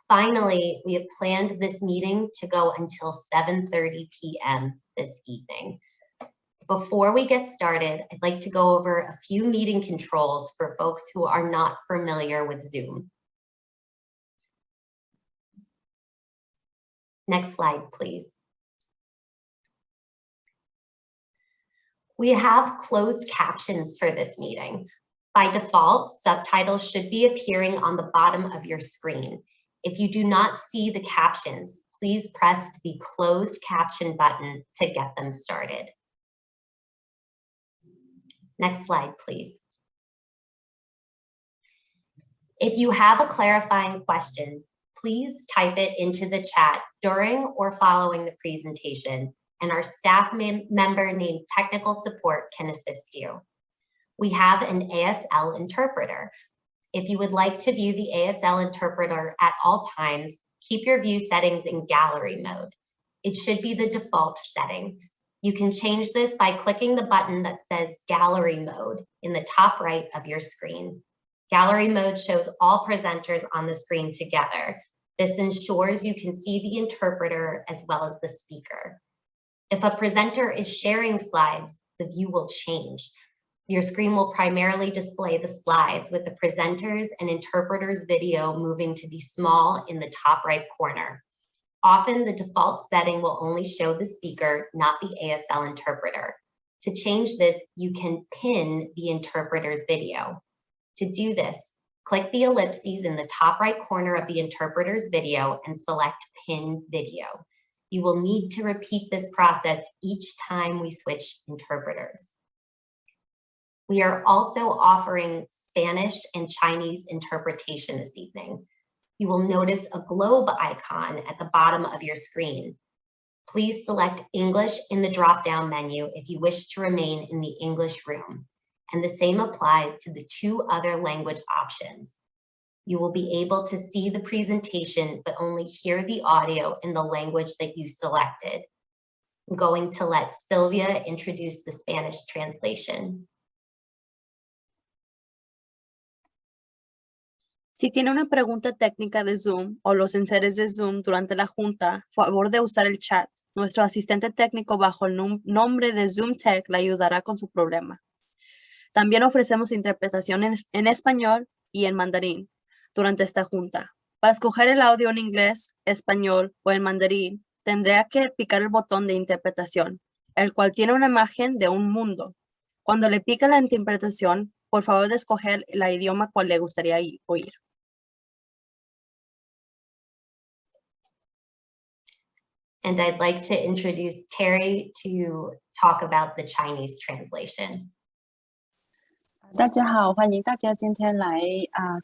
Finally, we have planned this meeting to go until 7:30 p.m. this evening. Before we get started, I'd like to go over a few meeting controls for folks who are not familiar with Zoom. Next slide, please. We have closed captions for this meeting. By default, subtitles should be appearing on the bottom of your screen. If you do not see the captions, please press the closed caption button to get them started. Next slide, please. If you have a clarifying question, please type it into the chat during or following the presentation, and our staff member named Technical Support can assist you. We have an ASL interpreter. If you would like to view the ASL interpreter at all times, keep your view settings in gallery mode. It should be the default setting. You can change this by clicking the button that says Gallery Mode in the top right of your screen. Gallery mode shows all presenters on the screen together. This ensures you can see the interpreter as well as the speaker. If a presenter is sharing slides, the view will change. Your screen will primarily display the slides with the presenters and interpreters video moving to be small in the top right corner. Often the default setting will only show the speaker, not the ASL interpreter. To change this, you can pin the interpreter's video. To do this, click the ellipses in the top right corner of the interpreter's video and select Pin Video. You will need to repeat this process each time we switch interpreters. We are also offering Spanish and Chinese interpretation this evening. You will notice a globe icon at the bottom of your screen. Please select English in the drop-down menu if you wish to remain in the English room, and the same applies to the two other language options. You will be able to see the presentation, but only hear the audio in the language that you selected. I'm going to let Sylvia introduce the Spanish translation. Si tiene una pregunta técnica de Zoom o los enseres de Zoom durante la junta, favor de usar el chat. Nuestro asistente técnico bajo el nombre de Zoom Tech le ayudará con su problema. También ofrecemos interpretación en español y en mandarín durante esta junta. Para escoger el audio en inglés, español o en mandarín, tendrá que picar el botón de interpretación, el cual tiene una imagen de un mundo. Cuando le pica la interpretación, por favor de escoger el idioma cual le gustaría oír. And I'd like to introduce Terry to talk about the Chinese translation. 大家好，欢迎大家今天来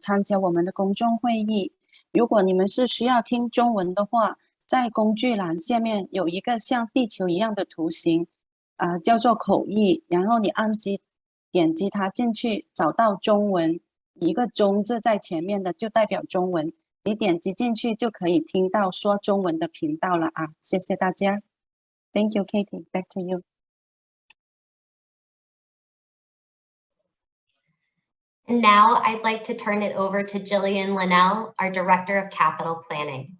参加我们的公众会议。如果你们是需要听中文的话，在工具栏下面有一个像地球一样的图形，叫做口译，然后你点击它进去，找到中文，一个中字在前面的就代表中文，你点击进去就可以听到说中文的频道了啊！谢谢大家。Thank you, Katie. Back to you. And now I'd like to turn it over to Jillian Linnell, our Director of Capital Planning.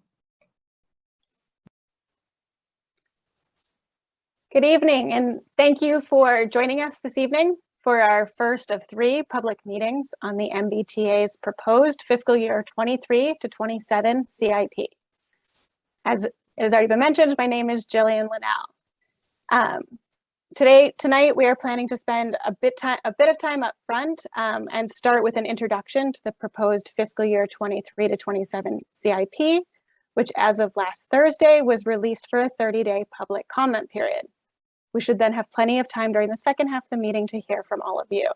Good evening, and thank you for joining us this evening for our first of 3 public meetings on the MBTA's proposed fiscal year 23 to 27 CIP. As it has already been mentioned, my name is Jillian Linnell. Tonight, we are planning to spend a bit of time up front and start with an introduction to the proposed fiscal year 23 to 27 CIP, which as of last Thursday was released for a 30-day public comment period. We should then have plenty of time during the second half of the meeting to hear from all of you.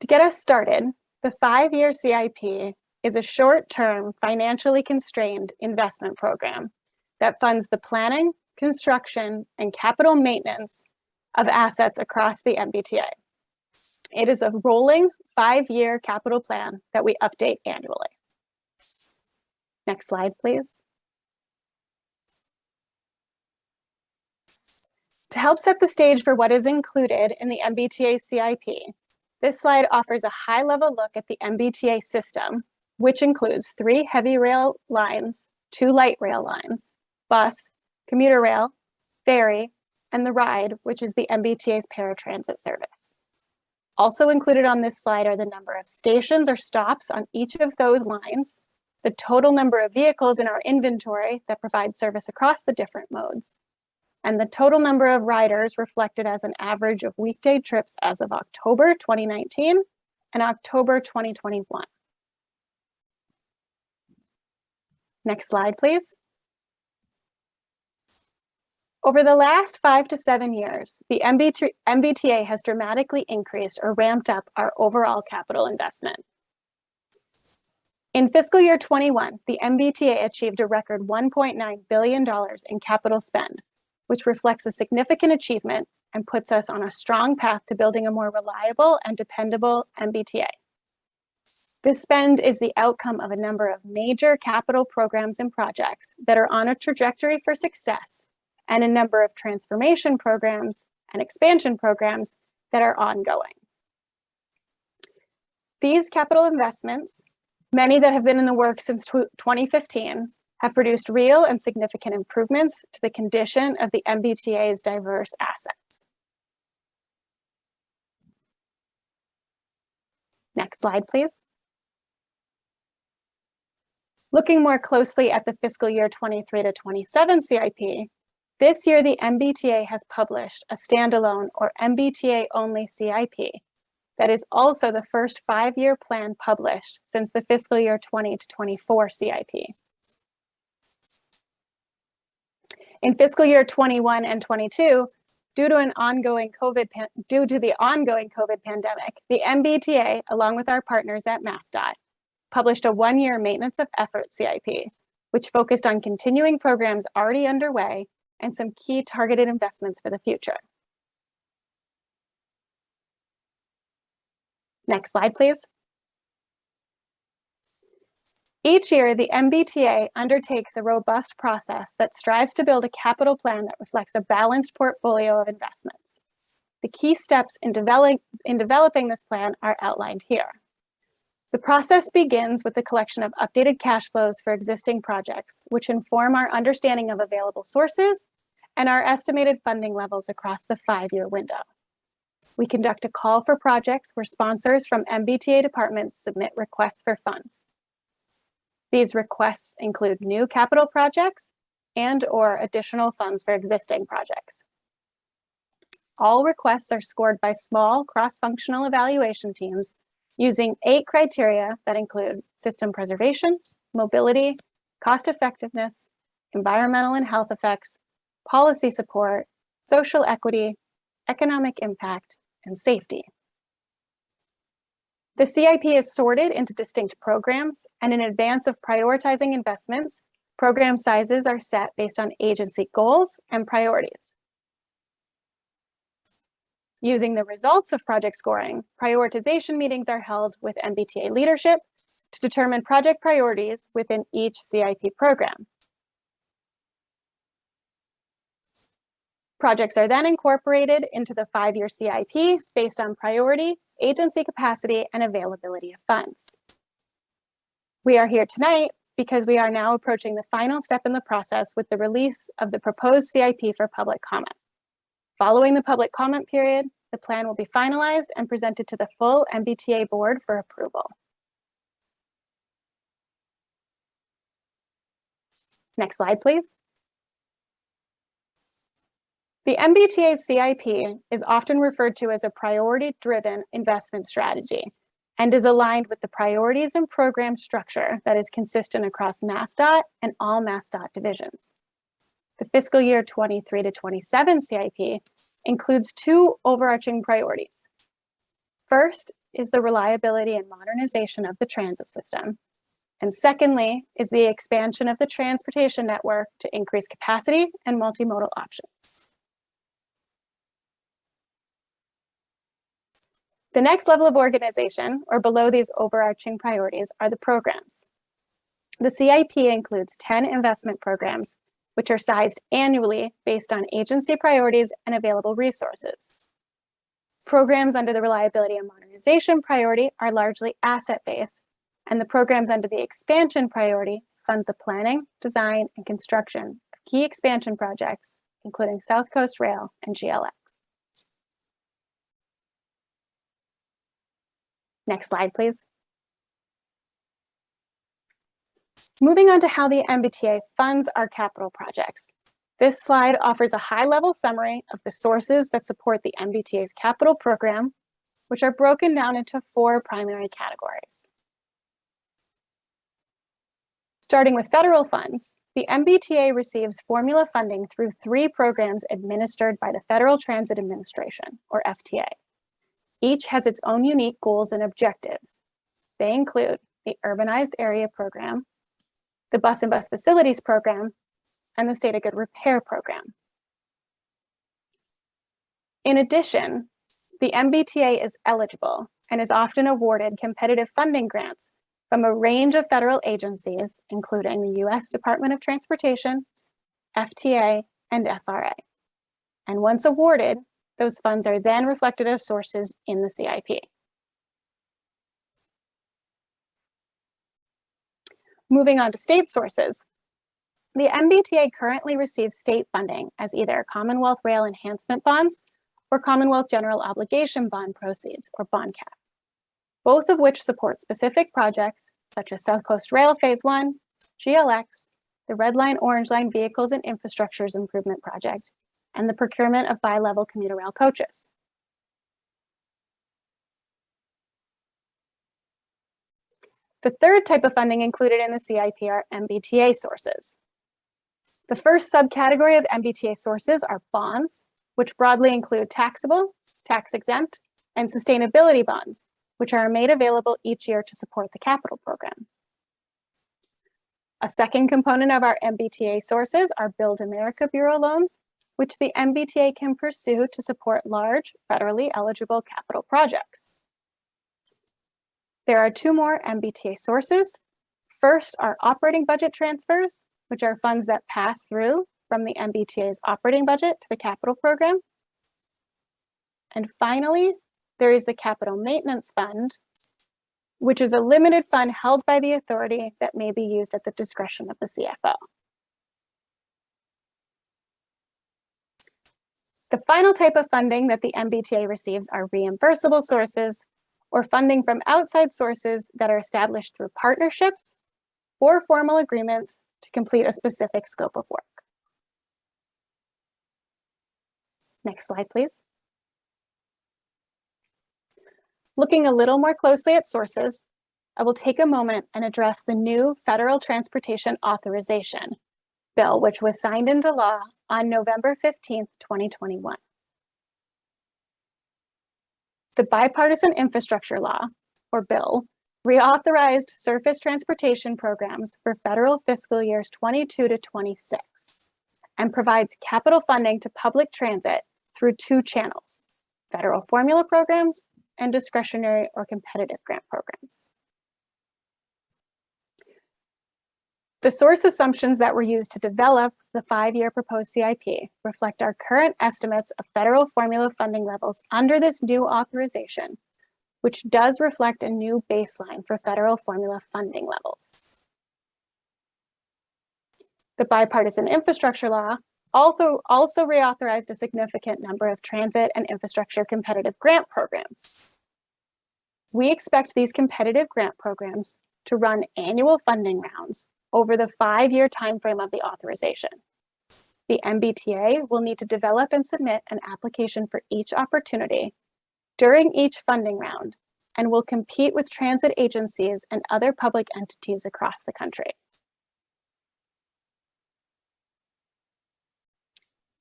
To get us started, the 5-year CIP is a short-term, financially constrained investment program that funds the planning, construction, and capital maintenance of assets across the MBTA. It is a rolling 5-year capital plan that we update annually. Next slide, please. To help set the stage for what is included in the MBTA CIP, this slide offers a high-level look at the MBTA system which includes 3 heavy rail lines, 2 light rail lines, bus, commuter rail, ferry, and the ride, which is the MBTA's paratransit service. Also included on this slide are the number of stations or stops on each of those lines, the total number of vehicles in our inventory that provide service across the different modes, and the total number of riders reflected as an average of weekday trips as of October 2019 and October 2021. Next slide, please. Over the last 5 to 7 years, the MBTA has dramatically increased or ramped up our overall capital investment. In fiscal year 21, the MBTA achieved a record $1.9 billion in capital spend, which reflects a significant achievement and puts us on a strong path to building a more reliable and dependable MBTA. This spend is the outcome of a number of major capital programs and projects that are on a trajectory for success, and a number of transformation programs and expansion programs that are ongoing. These capital investments, many that have been in the works since 2015, have produced real and significant improvements to the condition of the MBTA's diverse assets. Next slide, please. Looking more closely at the fiscal year 23 to 27 CIP, this year the MBTA has published a standalone or MBTA-only CIP that is also the first 5-year plan published since the fiscal year 20 to 24 CIP. In fiscal year 21 and 22, due to the ongoing COVID pandemic, the MBTA, along with our partners at MassDOT, published a 1-year maintenance of effort CIP, which focused on continuing programs already underway and some key targeted investments for the future. Next slide, please. Each year, the MBTA undertakes a robust process that strives to build a capital plan that reflects a balanced portfolio of investments. The key steps in developing this plan are outlined here. The process begins with the collection of updated cash flows for existing projects, which inform our understanding of available sources and our estimated funding levels across the 5-year window. We conduct a call for projects where sponsors from MBTA departments submit requests for funds. These requests include new capital projects and/or additional funds for existing projects. All requests are scored by small cross-functional evaluation teams using 8 criteria that include system preservation, mobility, cost effectiveness, environmental and health effects, policy support, social equity, economic impact, and safety. The CIP is sorted into distinct programs, and in advance of prioritizing investments, program sizes are set based on agency goals and priorities. Using the results of project scoring, prioritization meetings are held with MBTA leadership to determine project priorities within each CIP program. Projects are then incorporated into the 5-year CIP based on priority, agency capacity, and availability of funds. We are here tonight because we are now approaching the final step in the process with the release of the proposed CIP for public comment. Following the public comment period, the plan will be finalized and presented to the full MBTA board for approval. Next slide, please. The MBTA CIP is often referred to as a priority-driven investment strategy and is aligned with the priorities and program structure that is consistent across MassDOT and all MassDOT divisions. The fiscal year 23 to 27 CIP includes 2 overarching priorities. First is the reliability and modernization of the transit system. And secondly is the expansion of the transportation network to increase capacity and multimodal options. The next level of organization, or below these overarching priorities, are the programs. The CIP includes 10 investment programs, which are sized annually based on agency priorities and available resources. Programs under the reliability and modernization priority are largely asset-based, and the programs under the expansion priority fund the planning, design, and construction of key expansion projects, including South Coast Rail and GLX. Next slide, please. Moving on to how the MBTA funds our capital projects. This slide offers a high-level summary of the sources that support the MBTA's capital program, which are broken down into 4 primary categories. Starting with federal funds, the MBTA receives formula funding through 3 programs administered by the Federal Transit Administration, or FTA. Each has its own unique goals and objectives. They include the Urbanized Area Program, the Bus and Bus Facilities Program, and the State of Good Repair Program. In addition, the MBTA is eligible and is often awarded competitive funding grants from a range of federal agencies, including the U.S. Department of Transportation, FTA, and FRA. And once awarded, those funds are then reflected as sources in the CIP. Moving on to state sources. The MBTA currently receives state funding as either Commonwealth Rail Enhancement Bonds or Commonwealth General Obligation Bond proceeds, or BONCAP, both of which support specific projects such as South Coast Rail Phase 1, GLX, the Red Line, Orange Line Vehicles and Infrastructures Improvement Project, and the procurement of bi-level commuter rail coaches. The third type of funding included in the CIP are MBTA sources. The first subcategory of MBTA sources are bonds, which broadly include taxable, tax-exempt, and sustainability bonds, which are made available each year to support the capital program. A second component of our MBTA sources are Build America Bureau loans, which the MBTA can pursue to support large, federally eligible capital projects. There are 2 more MBTA sources. First are operating budget transfers, which are funds that pass through from the MBTA's operating budget to the capital program. And finally, there is the Capital Maintenance Fund, which is a limited fund held by the authority that may be used at the discretion of the CFO. The final type of funding that the MBTA receives are reimbursable sources, or funding from outside sources that are established through partnerships or formal agreements to complete a specific scope of work. Next slide, please. Looking a little more closely at sources, I will take a moment and address the new Federal Transportation Authorization bill, which was signed into law on November 15th, 2021. The Bipartisan Infrastructure Law, or bill, reauthorized surface transportation programs for federal fiscal years 22 to 26 and provides capital funding to public transit through 2 channels: federal formula programs and discretionary or competitive grant programs. The source assumptions that were used to develop the 5-year proposed CIP reflect our current estimates of federal formula funding levels under this new authorization, which does reflect a new baseline for federal formula funding levels. The Bipartisan Infrastructure Law also reauthorized a significant number of transit and infrastructure competitive grant programs. We expect these competitive grant programs to run annual funding rounds over the 5-year timeframe of the authorization. The MBTA will need to develop and submit an application for each opportunity during each funding round and will compete with transit agencies and other public entities across the country.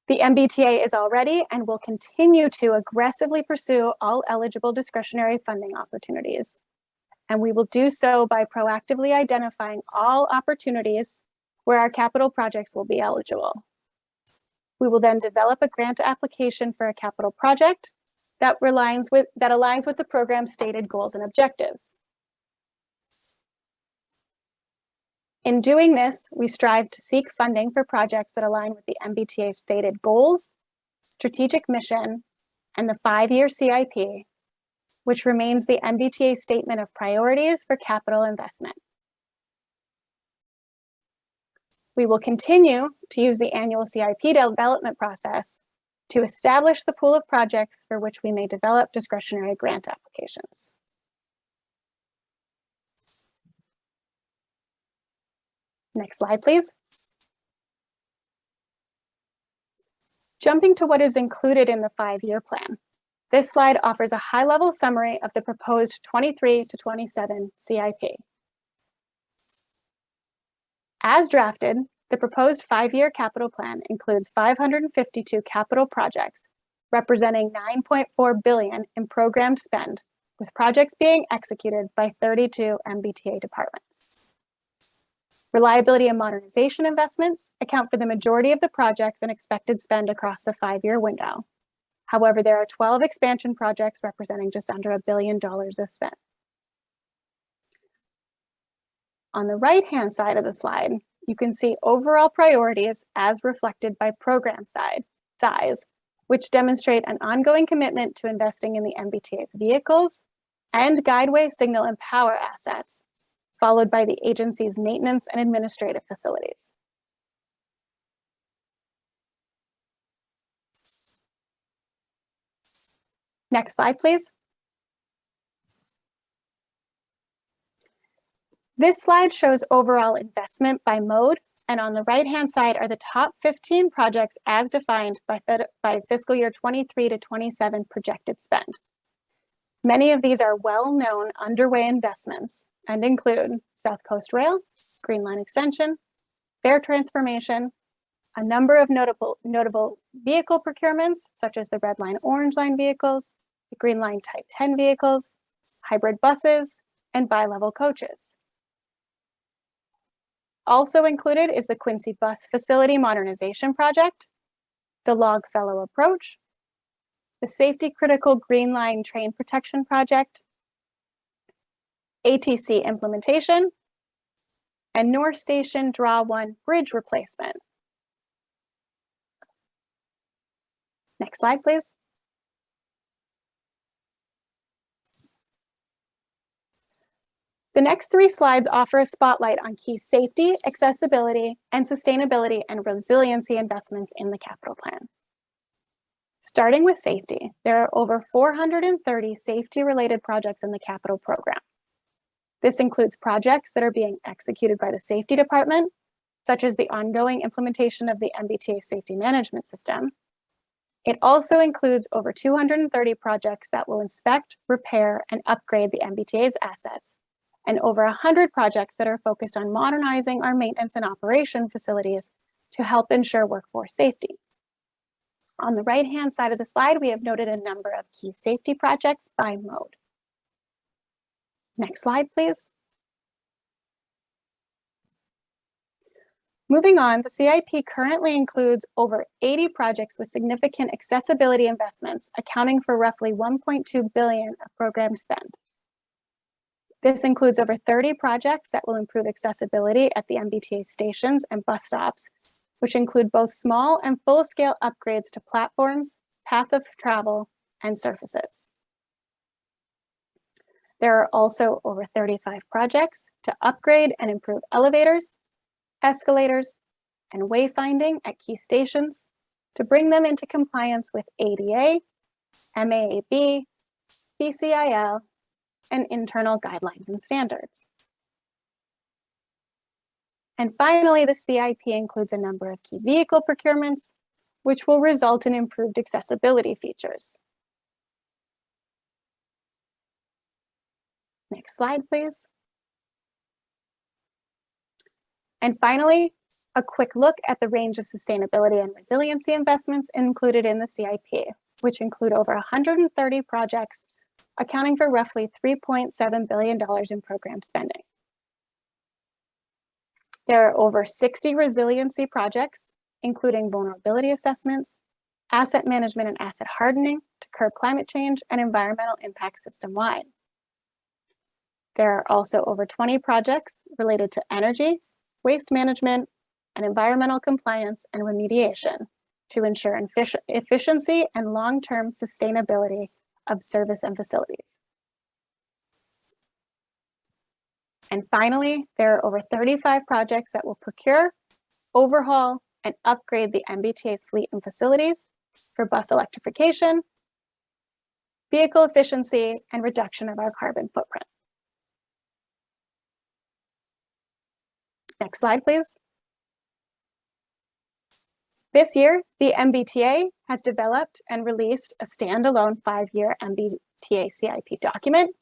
The MBTA is already and will continue to aggressively pursue all eligible discretionary funding opportunities. And we will do so by proactively identifying all opportunities where our capital projects will be eligible. We will then develop a grant application for a capital project that aligns with the program's stated goals and objectives. In doing this, we strive to seek funding for projects that align with the MBTA's stated goals, strategic mission, and the 5-year CIP, which remains the MBTA Statement of Priorities for Capital Investment. We will continue to use the annual CIP development process to establish the pool of projects for which we may develop discretionary grant applications. Next slide, please. Jumping to what is included in the 5-year plan. This slide offers a high-level summary of the proposed 23 to 27 CIP. As drafted, the proposed 5-year capital plan includes 552 capital projects, representing $9.4 billion in programmed spend, with projects being executed by 32 MBTA departments. Reliability and modernization investments account for the majority of the projects and expected spend across the 5-year window. However, there are 12 expansion projects representing just under $1 billion of spend. On the right-hand side of the slide, you can see overall priorities as reflected by program size, which demonstrate an ongoing commitment to investing in the MBTA's vehicles and guideway, signal, and power assets, followed by the agency's maintenance and administrative facilities. Next slide, please. This slide shows overall investment by mode, and on the right-hand side are the top 15 projects as defined by fiscal year 23 to 27 projected spend. Many of these are well-known underway investments and include South Coast Rail, Green Line Extension, fare transformation, a number of notable vehicle procurements, such as the Red Line, Orange Line vehicles, the Green Line Type 10 vehicles, hybrid buses, and bi-level coaches. Also included is the Quincy Bus Facility Modernization Project, the Longfellow Approach, the Safety Critical Green Line Train Protection Project, ATC implementation, and North Station Draw 1 bridge replacement. Next slide, please. The next 3 slides offer a spotlight on key safety, accessibility, and sustainability and resiliency investments in the capital plan. Starting with safety, there are over 430 safety-related projects in the capital program. This includes projects that are being executed by the safety department, such as the ongoing implementation of the MBTA Safety Management System. It also includes over 230 projects that will inspect, repair, and upgrade the MBTA's assets, and over 100 projects that are focused on modernizing our maintenance and operation facilities to help ensure workforce safety. On the right-hand side of the slide, we have noted a number of key safety projects by mode. Next slide, please. Moving on, the CIP currently includes over 80 projects with significant accessibility investments, accounting for roughly $1.2 billion of programmed spend. This includes over 30 projects that will improve accessibility at the MBTA stations and bus stops, which include both small and full-scale upgrades to platforms, path of travel, and surfaces. There are also over 35 projects to upgrade and improve elevators, escalators, and wayfinding at key stations to bring them into compliance with ADA, MAAB, BCIL, and internal guidelines and standards. And finally, the CIP includes a number of key vehicle procurements, which will result in improved accessibility features. Next slide, please. And finally, a quick look at the range of sustainability and resiliency investments included in the CIP, which include over 130 projects, accounting for roughly $3.7 billion in program spending. There are over 60 resiliency projects, including vulnerability assessments, asset management and asset hardening to curb climate change and environmental impact system-wide. There are also over 20 projects related to energy, waste management, and environmental compliance and remediation to ensure efficiency and long-term sustainability of service and facilities. And finally, there are over 35 projects that will procure, overhaul, and upgrade the MBTA's fleet and facilities for bus electrification, vehicle efficiency, and reduction of our carbon footprint. Next slide, please. This year, the MBTA has developed and released a standalone 5-year MBTA CIP document,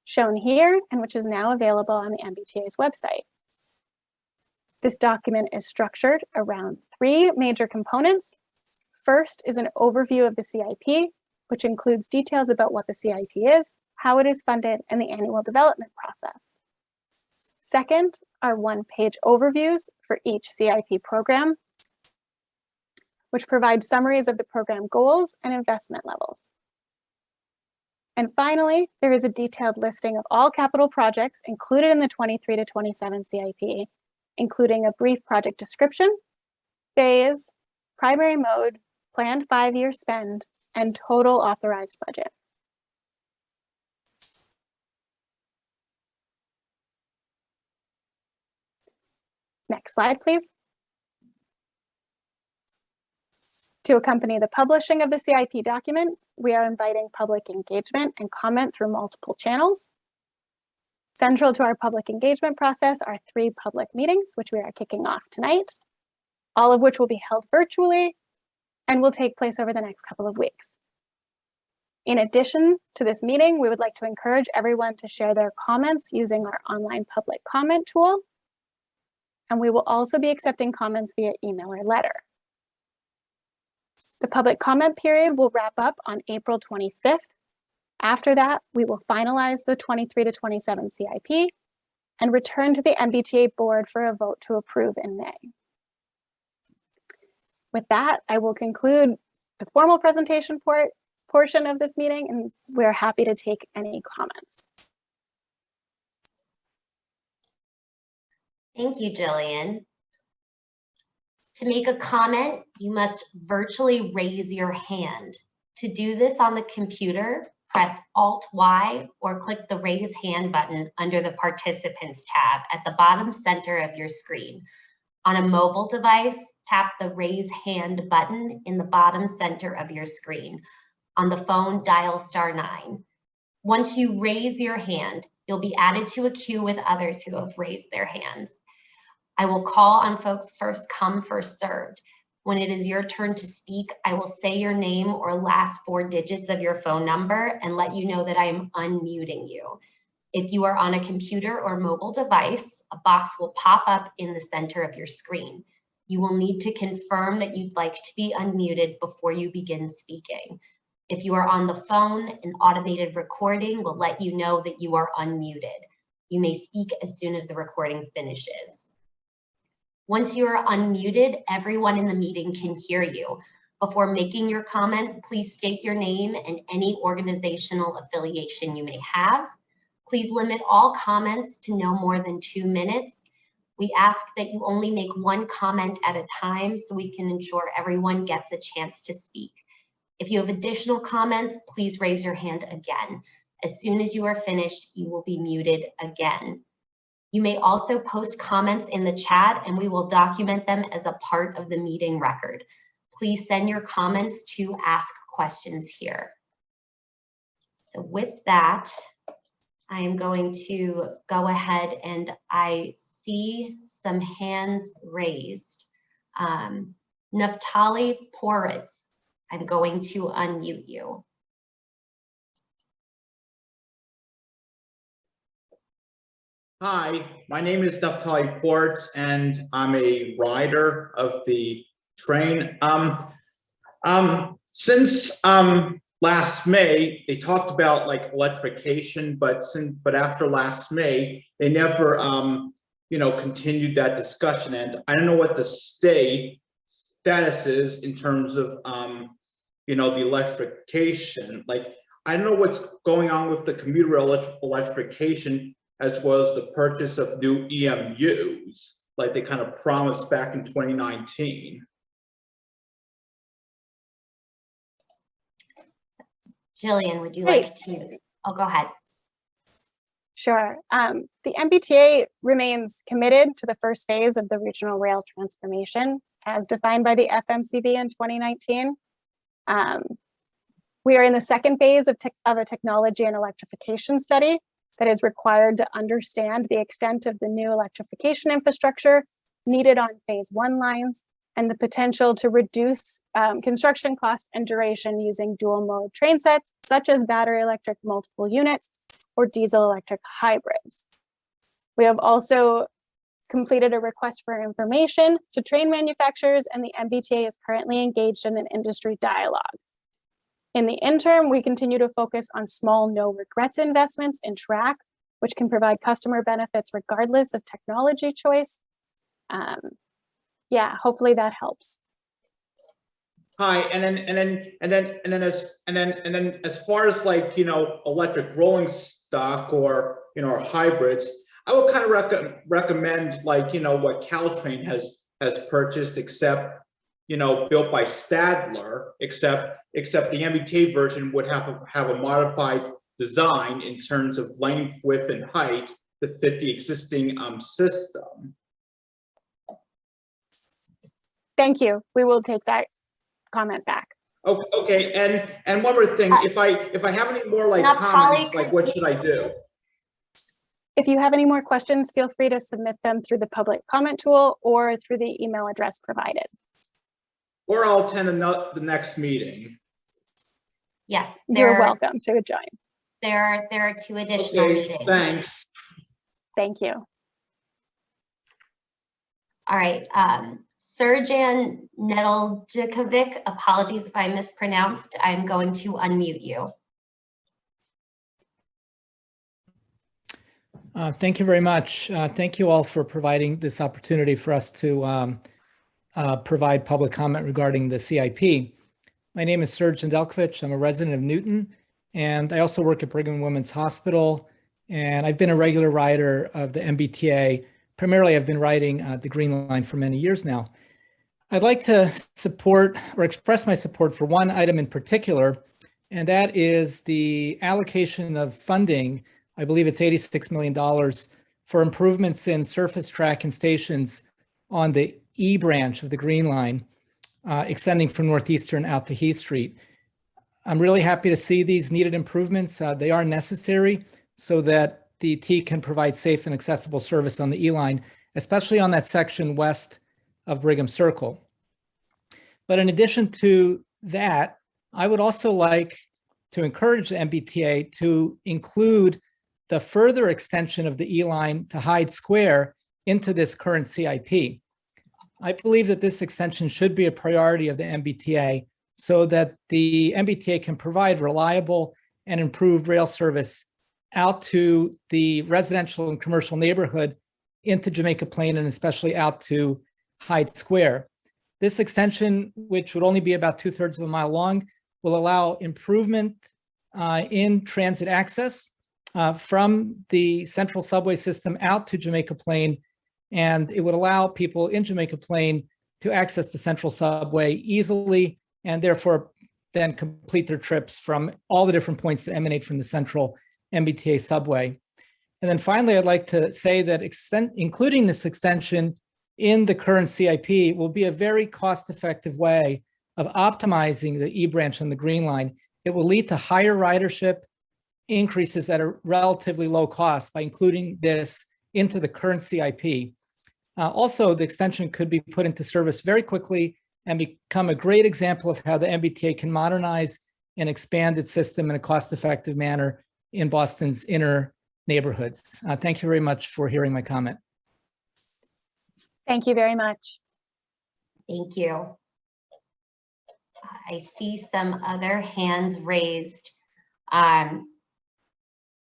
shown here and which is now available on the MBTA's website. This document is structured around 3 major components. First is an overview of the CIP, which includes details about what the CIP is, how it is funded, and the annual development process. Second are 1-page overviews for each CIP program, which provide summaries of the program goals and investment levels. And finally, there is a detailed listing of all capital projects included in the 23 to 27 CIP, including a brief project description, phase, primary mode, planned 5-year spend, and total authorized budget. Next slide, please. To accompany the publishing of the CIP document, we are inviting public engagement and comment through multiple channels. Central to our public engagement process are 3 public meetings, which we are kicking off tonight, all of which will be held virtually and will take place over the next couple of weeks. In addition to this meeting, we would like to encourage everyone to share their comments using our online public comment tool. And we will also be accepting comments via email or letter. The public comment period will wrap up on April 25th. After that, we will finalize the 23 to 27 CIP and return to the MBTA board for a vote to approve in May. With that, I will conclude the formal presentation portion of this meeting, and we're happy to take any comments. Thank you, Jillian. To make a comment, you must virtually raise your hand. To do this on the computer, press Alt-Y or click the Raise Hand button under the Participants tab at the bottom center of your screen. On a mobile device, tap the Raise Hand button in the bottom center of your screen. On the phone, dial *9. Once you raise your hand, you'll be added to a queue with others who have raised their hands. I will call on folks first come, first served. When it is your turn to speak, I will say your name or last 4 digits of your phone number and let you know that I am unmuting you. If you are on a computer or mobile device, a box will pop up in the center of your screen. You will need to confirm that you'd like to be unmuted before you begin speaking. If you are on the phone, an automated recording will let you know that you are unmuted. You may speak as soon as the recording finishes. Once you are unmuted, everyone in the meeting can hear you. Before making your comment, please state your name and any organizational affiliation you may have. Please limit all comments to no more than 2 minutes. We ask that you only make 1 comment at a time so we can ensure everyone gets a chance to speak. If you have additional comments, please raise your hand again. As soon as you are finished, you will be muted again. You may also post comments in the chat and we will document them as a part of the meeting record. Please send your comments to Ask Questions here. So with that, I am going to go ahead and I see some hands raised. Naftali Poritz, I'm going to unmute you. Hi, my name is Naftali Poritz and I'm a rider of the train. Since last May, they talked about like electrification, but after last May, they never continued that discussion. And I don't know what the status is in terms of the electrification. Like, I don't know what's going on with the commuter electrification, as well as the purchase of new EMUs, like they kind of promised back in 2019. Jillian, would you like to? Oh, go ahead. Sure. The MBTA remains committed to the first phase of the regional rail transformation as defined by the FMCB in 2019. We are in the second phase of a technology and electrification study that is required to understand the extent of the new electrification infrastructure needed on phase 1 lines and the potential to reduce construction cost and duration using dual mode train sets, such as battery electric multiple units or diesel electric hybrids. We have also completed a request for information to train manufacturers, and the MBTA is currently engaged in an industry dialogue. In the interim, we continue to focus on small, no regrets investments in track, which can provide customer benefits regardless of technology choice. Yeah, hopefully that helps. Hi, and then as far as like, you know, electric rolling stock or, you know, or hybrids, I would kind of recommend like, you know, what Caltrain has purchased, except, you know, built by Stadler, except the MBTA version would have a modified design in terms of length, width, and height to fit the existing system. Thank you. We will take that comment back. Okay, and one more thing, if I have any more like comments, like what should I do? If you have any more questions, feel free to submit them through the public comment tool or through the email address provided. Or I'll attend the next meeting. Yes, you're welcome to join. There are 2 additional meetings. Thanks. Thank you. All right, Serge Alkvitch, apologies if I mispronounced. I'm going to unmute you. Thank you very much. Thank you all for providing this opportunity for us to provide public comment regarding the CIP. My name is Serge Alkvitch. I'm a resident of Newton, and I also work at Brigham and Women's Hospital, and I've been a regular rider of the MBTA. Primarily, I've been riding the Green Line for many years now. I'd like to support or express my support for one item in particular, and that is the allocation of funding. I believe it's $86 million for improvements in surface track and stations on the E branch of the Green Line, extending from Northeastern out to Heath Street. I'm really happy to see these needed improvements. They are necessary so that the T can provide safe and accessible service on the E line, especially on that section west of Brigham Circle. But in addition to that, I would also like to encourage the MBTA to include the further extension of the E line to Hyde Square into this current CIP. I believe that this extension should be a priority of the MBTA so that the MBTA can provide reliable and improved rail service out to the residential and commercial neighborhood into Jamaica Plain and especially out to Hyde Square. This extension, which would only be about 2/3 of a mile long, will allow improvement in transit access from the central subway system out to Jamaica Plain, and it would allow people in Jamaica Plain to access the central subway easily and therefore then complete their trips from all the different points that emanate from the central MBTA subway. And then finally, I'd like to say that including this extension in the current CIP will be a very cost-effective way of optimizing the E branch on the Green Line. It will lead to higher ridership increases at a relatively low cost by including this into the current CIP. Also, the extension could be put into service very quickly and become a great example of how the MBTA can modernize and expand its system in a cost-effective manner in Boston's inner neighborhoods. Thank you very much for hearing my comment. Thank you very much. Thank you. I see some other hands raised.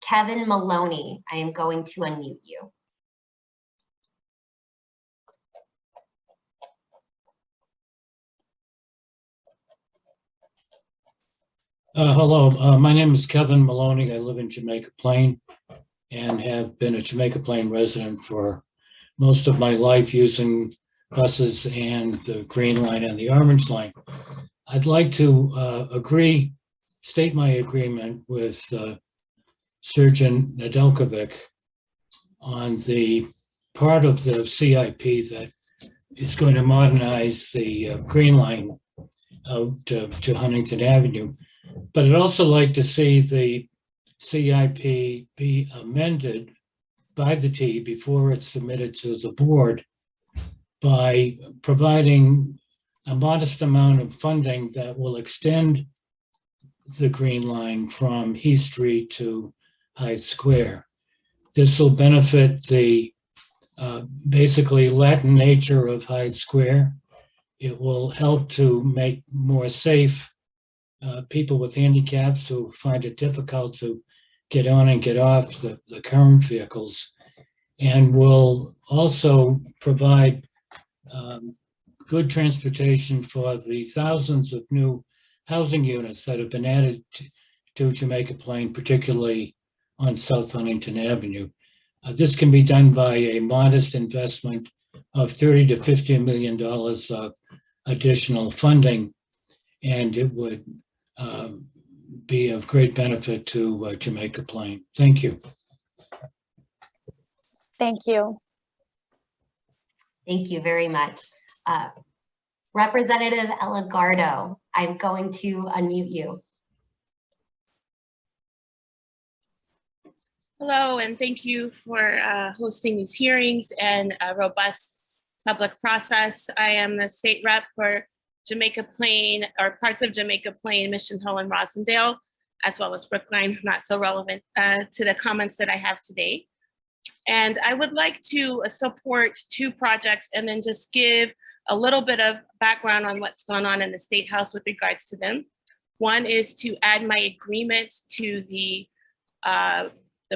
Kevin Maloney, I am going to unmute you. Hello, my name is Kevin Maloney. I live in Jamaica Plain and have been a Jamaica Plain resident for most of my life using buses and the Green Line and the Orange Line. I'd like to state my agreement with Serge Alkvitch on the part of the CIP that is going to modernize the Green Line out to Huntington Avenue. But I'd also like to see the CIP be amended by the T before it's submitted to the board by providing a modest amount of funding that will extend the Green Line from Heath Street to Hyde Square. This will benefit the basically Latin nature of Hyde Square. It will help to make more safe people with handicaps who find it difficult to get on and get off the current vehicles, and will also provide good transportation for the thousands of new housing units that have been added to Jamaica Plain, particularly on South Huntington Avenue. This can be done by a modest investment of $30 to $50 million of additional funding, and it would be of great benefit to Jamaica Plain. Thank you. Thank you. Thank you very much. Representative Eligado, I'm going to unmute you. Hello, and thank you for hosting these hearings and a robust public process. I am the state rep for Jamaica Plain, or parts of Jamaica Plain, Mission Hill, and Rosendale, as well as Brookline, not so relevant to the comments that I have today. And I would like to support two projects and then just give a little bit of background on what's going on in the State House with regards to them. One is to add my agreement to the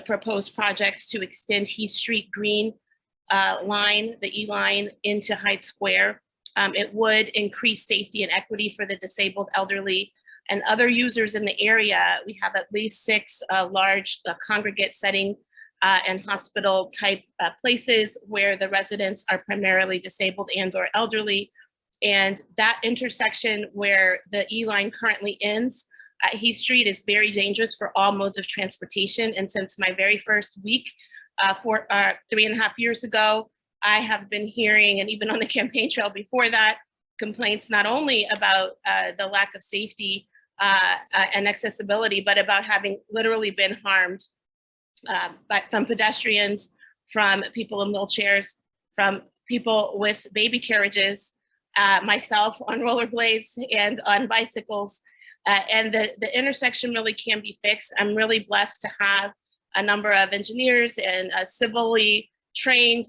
proposed projects to extend Heath Street Green line, the E line, into Hyde Square. It would increase safety and equity for the disabled, elderly, and other users in the area. We have at least 6 large congregate setting and hospital type places where the residents are primarily disabled and or elderly. And that intersection where the E line currently ends at Heath Street is very dangerous for all modes of transportation. And since my very first week, 3.5 years ago, I have been hearing, and even on the campaign trail before that, complaints not only about the lack of safety and accessibility, but about having literally been harmed from pedestrians, from people in wheelchairs, from people with baby carriages, myself on rollerblades and on bicycles. And the intersection really can be fixed. I'm really blessed to have a number of engineers and civilly trained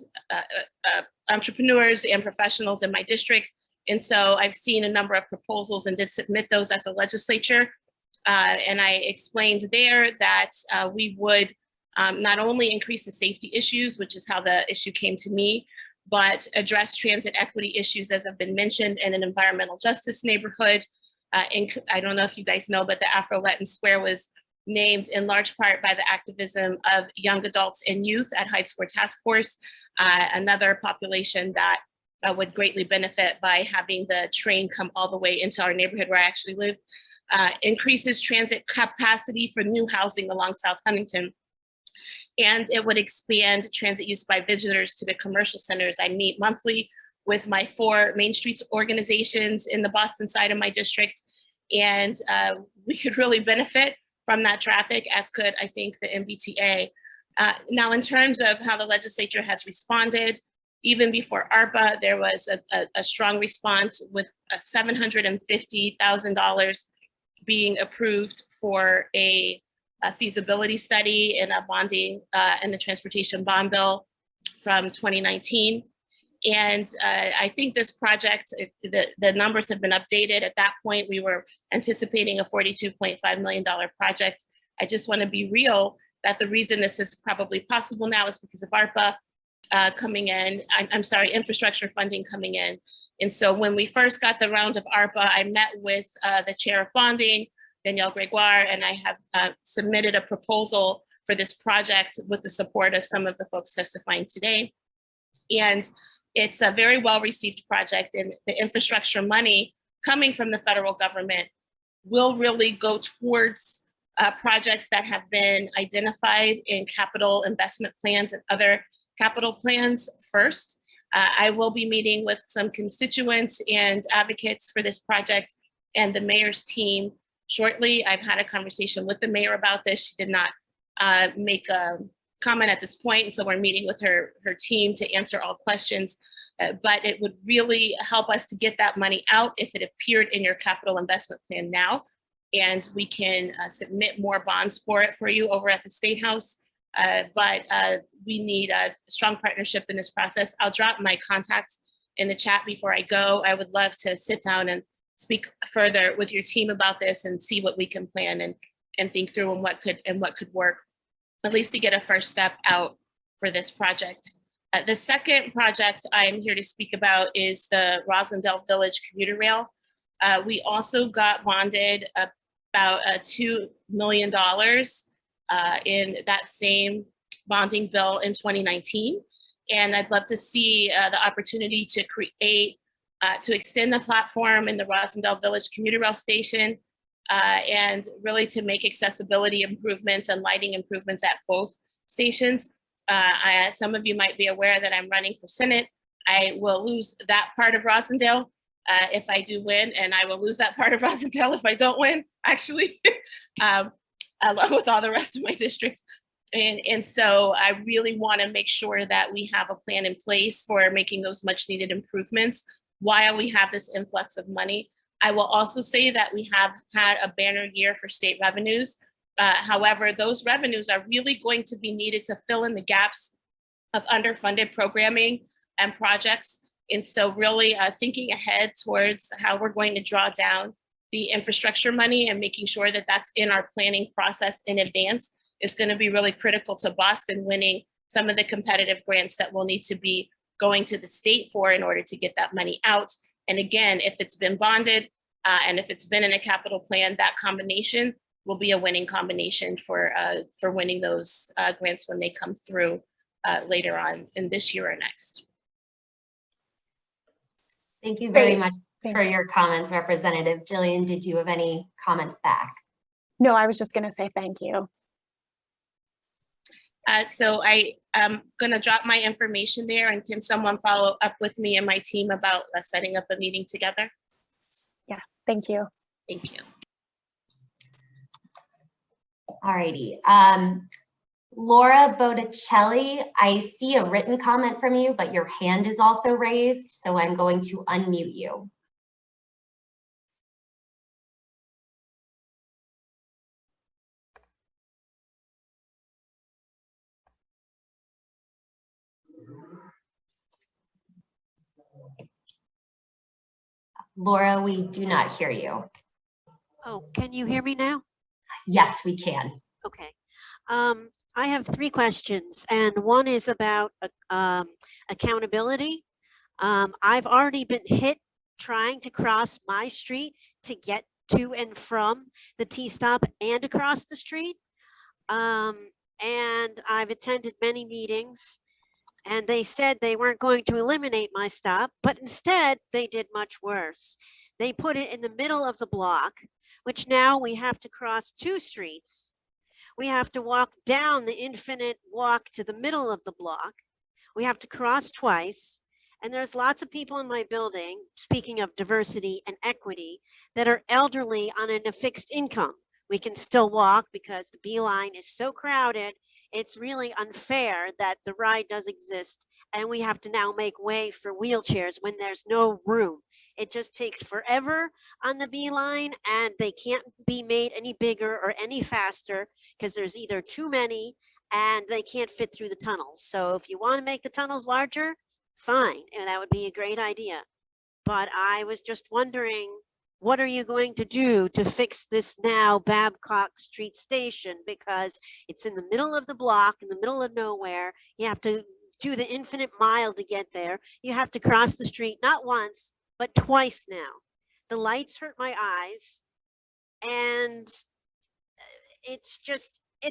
entrepreneurs and professionals in my district. And so I've seen a number of proposals and did submit those at the legislature. And I explained there that we would not only increase the safety issues, which is how the issue came to me, but address transit equity issues, as have been mentioned, in an environmental justice neighborhood. I don't know if you guys know, but the Afro-Latin Square was named in large part by the activism of young adults and youth at Hyde Square Task Force, another population that would greatly benefit by having the train come all the way into our neighborhood where I actually live, increases transit capacity for new housing along South Huntington. And it would expand transit use by visitors to the commercial centers. I meet monthly with my 4 Main Streets organizations in the Boston side of my district. And we could really benefit from that traffic, as could, I think, the MBTA. Now, in terms of how the legislature has responded, even before ARPA, there was a strong response with $750,000 being approved for a feasibility study and a bonding in the transportation bond bill from 2019. And I think this project, the numbers have been updated. At that point, we were anticipating a $42.5 million project. I just want to be real that the reason this is probably possible now is because of ARPA coming in, infrastructure funding coming in. And so when we first got the round of ARPA, I met with the chair of bonding, Danielle Gregoire, and I have submitted a proposal for this project with the support of some of the folks testifying today. And it's a very well-received project, and the infrastructure money coming from the federal government will really go towards projects that have been identified in capital investment plans and other capital plans first. I will be meeting with some constituents and advocates for this project and the mayor's team shortly. I've had a conversation with the mayor about this. She did not make a comment at this point, and so we're meeting with her team to answer all questions. But it would really help us to get that money out if it appeared in your capital investment plan now, and we can submit more bonds for it for you over at the State House. But we need a strong partnership in this process. I'll drop my contacts in the chat before I go. I would love to sit down and speak further with your team about this and see what we can plan and think through and what could work, at least to get a first step out for this project. The second project I'm here to speak about is the Rosendale Village commuter rail. We also got bonded about $2 million in that same bonding bill in 2019. And I'd love to see the opportunity to create, to extend the platform in the Rosendale Village commuter rail station and really to make accessibility improvements and lighting improvements at both stations. Some of you might be aware that I'm running for Senate. I will lose that part of Rosendale if I do win, and I will lose that part of Rosendale if I don't win, actually, along with all the rest of my district. And so I really want to make sure that we have a plan in place for making those much needed improvements while we have this influx of money. I will also say that we have had a banner year for state revenues. However, those revenues are really going to be needed to fill in the gaps of underfunded programming and projects. And so really thinking ahead towards how we're going to draw down the infrastructure money and making sure that that's in our planning process in advance is going to be really critical to Boston winning some of the competitive grants that we'll need to be going to the state for in order to get that money out. And again, if it's been bonded and if it's been in a capital plan, that combination will be a winning combination for winning those grants when they come through later on in this year or next. Thank you very much Thank for you. your comments, Representative. Jillian, did you have any comments back? No, I was just going to say thank you. So I am going to drop my information there, and can someone follow up with me and my team about setting up a meeting together? Yeah, thank you. Thank you. All righty. Laura Botticelli, I see a written comment from you, but your hand is also raised, so I'm going to unmute you. Laura, we do not hear you. Oh, can you hear me now? Yes, we can. Okay. I have 3 questions, and one is about accountability. I've already been hit trying to cross my street to get to and from the T-stop and across the street. And I've attended many meetings, and they said they weren't going to eliminate my stop, but instead they did much worse. They put it in the middle of the block, which now we have to cross 2 streets. We have to walk down the infinite walk to the middle of the block. We have to cross twice. And there's lots of people in my building, speaking of diversity and equity, that are elderly on a fixed income. We can still walk because the B line is so crowded. It's really unfair that the ride does exist, and we have to now make way for wheelchairs when there's no room. It just takes forever on the B line, and they can't be made any bigger or any faster because there's either too many and they can't fit through the tunnels. So if you want to make the tunnels larger, fine, and that would be a great idea. But I was just wondering, what are you going to do to fix this now Babcock Street station? Because it's in the middle of the block, in the middle of nowhere. You have to do the infinite mile to get there. You have to cross the street not once, but twice now. The lights hurt my eyes, and it's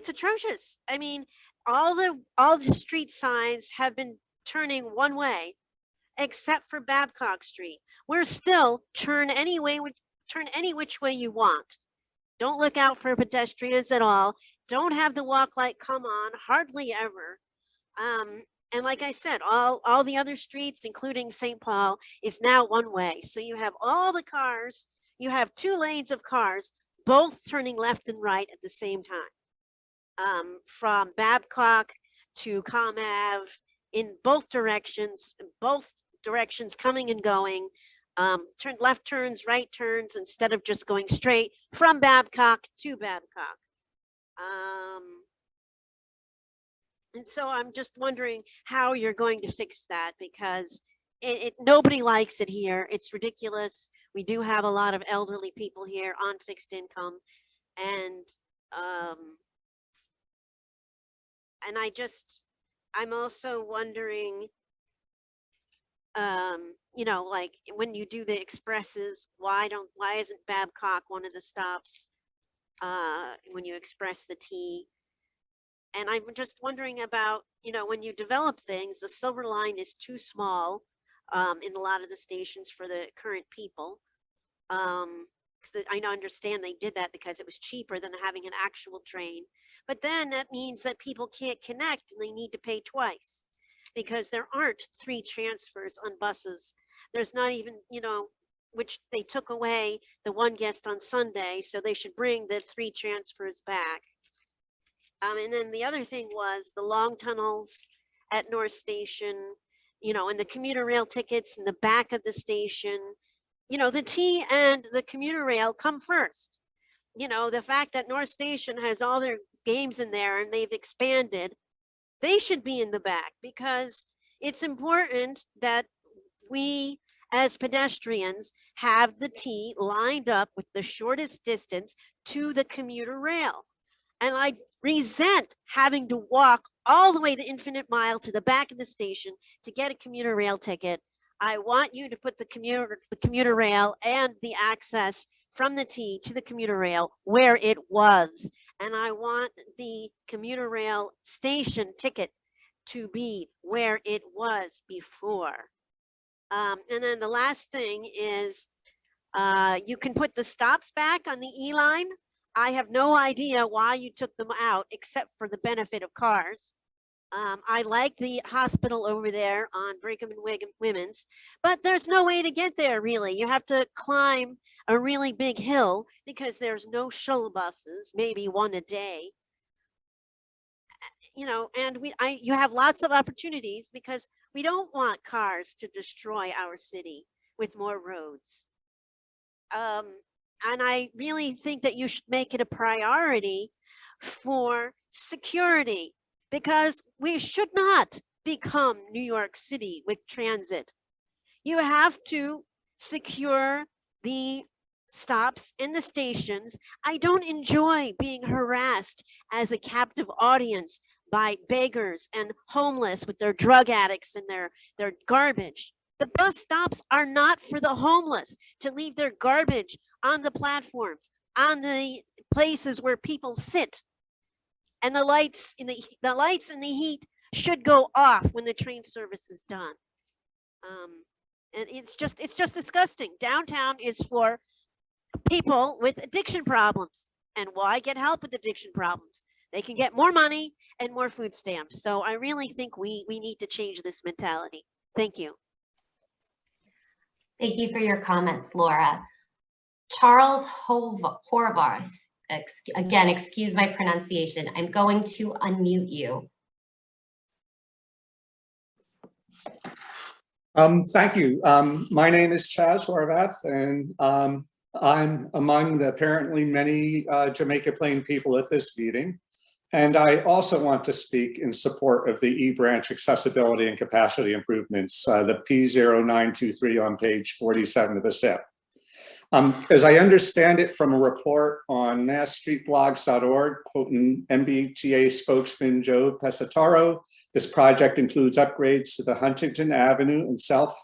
atrocious. I mean, all the street signs have been turning one way, except for Babcock Street. We're still turn any which way you want. don't look out for pedestrians at all, don't have the walk light come on, hardly ever. And like I said, all the other streets, including St. Paul, is now one way. So you have all the cars, you have 2 lanes of cars, both turning left and right at the same time. From Babcock to Com Ave, in both directions coming and going. Left turns, right turns, instead of just going straight from Babcock to Babcock. And so I'm just wondering how you're going to fix that, because nobody likes it here. It's ridiculous. We do have a lot of elderly people here on fixed income, and I'm also wondering, you know, like when you do the expresses, why isn't Babcock one of the stops when you express the T? And I'm just wondering about, you know, when you develop things, the Silver Line is too small in a lot of the stations for the current people. I understand they did that because it was cheaper than having an actual train. But then that means that people can't connect and they need to pay twice, because there aren't 3 transfers on buses. There's not even, you know, which they took away the 1 guest on Sunday, so they should bring the 3 transfers back. And then the other thing was the long tunnels at North Station, you know, and the commuter rail tickets in the back of the station. You know, the T and the commuter rail come first. You know, the fact that North Station has all their games in there and they've expanded, they should be in the back, because it's important that we as pedestrians have the T lined up with the shortest distance to the commuter rail. And I resent having to walk all the way the infinite mile to the back of the station to get a commuter rail ticket. I want you to put the commuter rail and the access from the T to the commuter rail where it was. And I want the commuter rail station ticket to be where it was before. And then the last thing is you can put the stops back on the E line. I have no idea why you took them out, except for the benefit of cars. I like the hospital over there on Brigham and Women's, but there's no way to get there, really. You have to climb a really big hill because there's no shuttle buses, maybe 1 a day. You know, and you have lots of opportunities, because we don't want cars to destroy our city with more roads. And I really think that you should make it a priority for security, because we should not become New York City with transit. You have to secure the stops and the stations. I don't enjoy being harassed as a captive audience by beggars and homeless with their drug addicts and their garbage. The bus stops are not for the homeless to leave their garbage on the platforms, on the places where people sit. And the lights in the heat should go off when the train service is done. And it's just disgusting. Downtown is for people with addiction problems. And why get help with addiction problems? They can get more money and more food stamps. So I really think we need to change this mentality. Thank you. Thank you for your comments, Laura. Charles Horvath, again, excuse my pronunciation. I'm going to unmute you. Thank you. My name is Chaz Horvath, and I'm among the apparently many Jamaica Plain people at this meeting. And I also want to speak in support of the E-branch accessibility and capacity improvements, the P0923 on page 47 of the CIP. As I understand it from a report on massstreetblogs.org, quoting MBTA spokesman Joe Pesataro, this project includes upgrades to the Huntington Avenue and South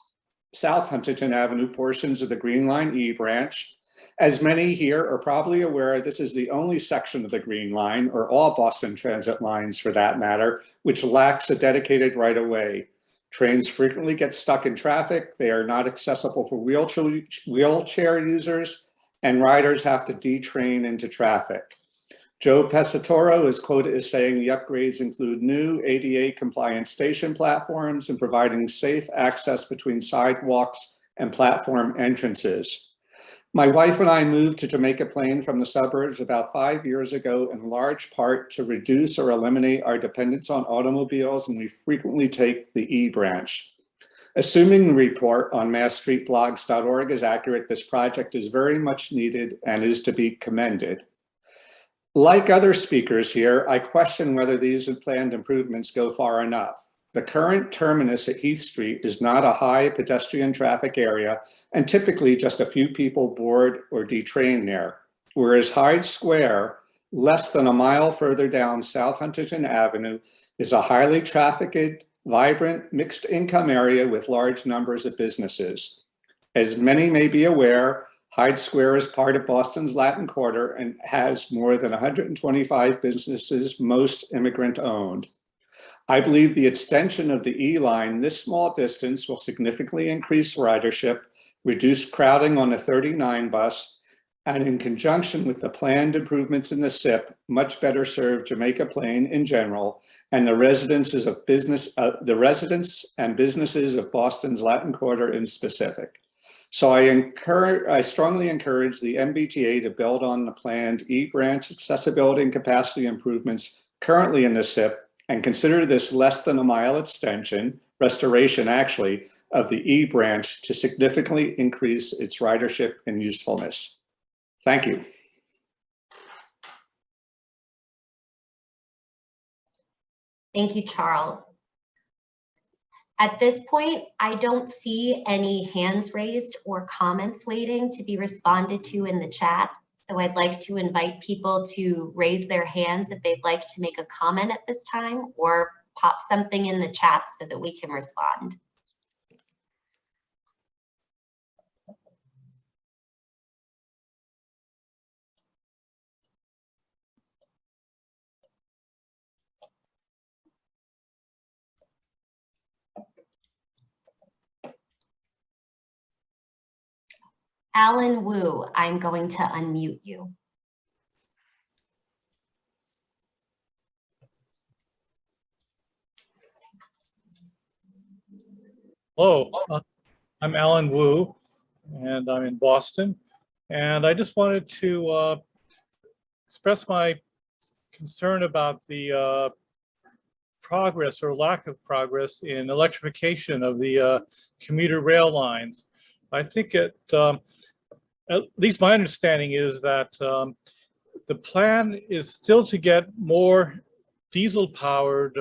Huntington Avenue portions of the Green Line E branch. As many here are probably aware, this is the only section of the Green Line, or all Boston Transit lines for that matter, which lacks a dedicated right-of-way. Trains frequently get stuck in traffic. They are not accessible for wheelchair users, and riders have to detrain into traffic. Joe Pesatoro is quoted as saying the upgrades include new ADA compliant station platforms and providing safe access between sidewalks and platform entrances. My wife and I moved to Jamaica Plain from the suburbs about 5 years ago, in large part to reduce or eliminate our dependence on automobiles, and we frequently take the E branch. Assuming the report on massstreetblogs.org is accurate, this project is very much needed and is to be commended. Like other speakers here, I question whether these planned improvements go far enough. The current terminus at Heath Street is not a high pedestrian traffic area, and typically just a few people board or detrain there. Whereas Hyde Square, less than a mile further down South Huntington Avenue, is a highly trafficked, vibrant, mixed income area with large numbers of businesses. As many may be aware, Hyde Square is part of Boston's Latin Quarter and has more than 125 businesses, most immigrant-owned. I believe the extension of the E line this small distance will significantly increase ridership, reduce crowding on the 39 bus, and in conjunction with the planned improvements in the CIP, much better serve Jamaica Plain in general and the residents and businesses of Boston's Latin Quarter in specific. So I strongly encourage the MBTA to build on the planned E-branch accessibility and capacity improvements currently in the CIP and consider this less than a mile extension, restoration actually, of the E-branch to significantly increase its ridership and usefulness. Thank you. Thank you, Charles. At this point, I don't see any hands raised or comments waiting to be responded to in the chat. So I'd like to invite people to raise their hands if they'd like to make a comment at this time, or pop something in the chat so that we can respond. Alan Wu, I'm going to unmute you. Hello, I'm Alan Wu, and I'm in Boston. And I just wanted to express my concern about the progress or lack of progress in electrification of the commuter rail lines. I think at least my understanding is that the plan is still to get more diesel-powered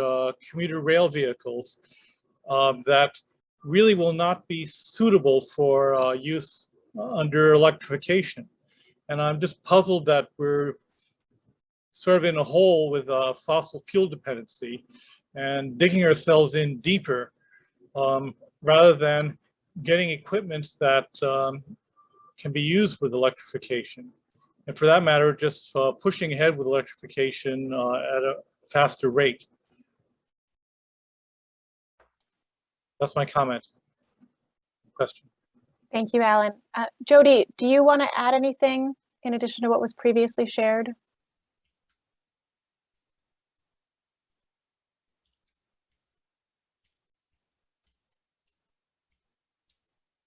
commuter rail vehicles that really will not be suitable for use under electrification. And I'm just puzzled that we're sort of in a hole with fossil fuel dependency and digging ourselves in deeper rather than getting equipment that can be used with electrification. And for that matter, just pushing ahead with electrification at a faster rate. That's my comment. Question. Thank you, Alan. Jody, do you want to add anything in addition to what was previously shared?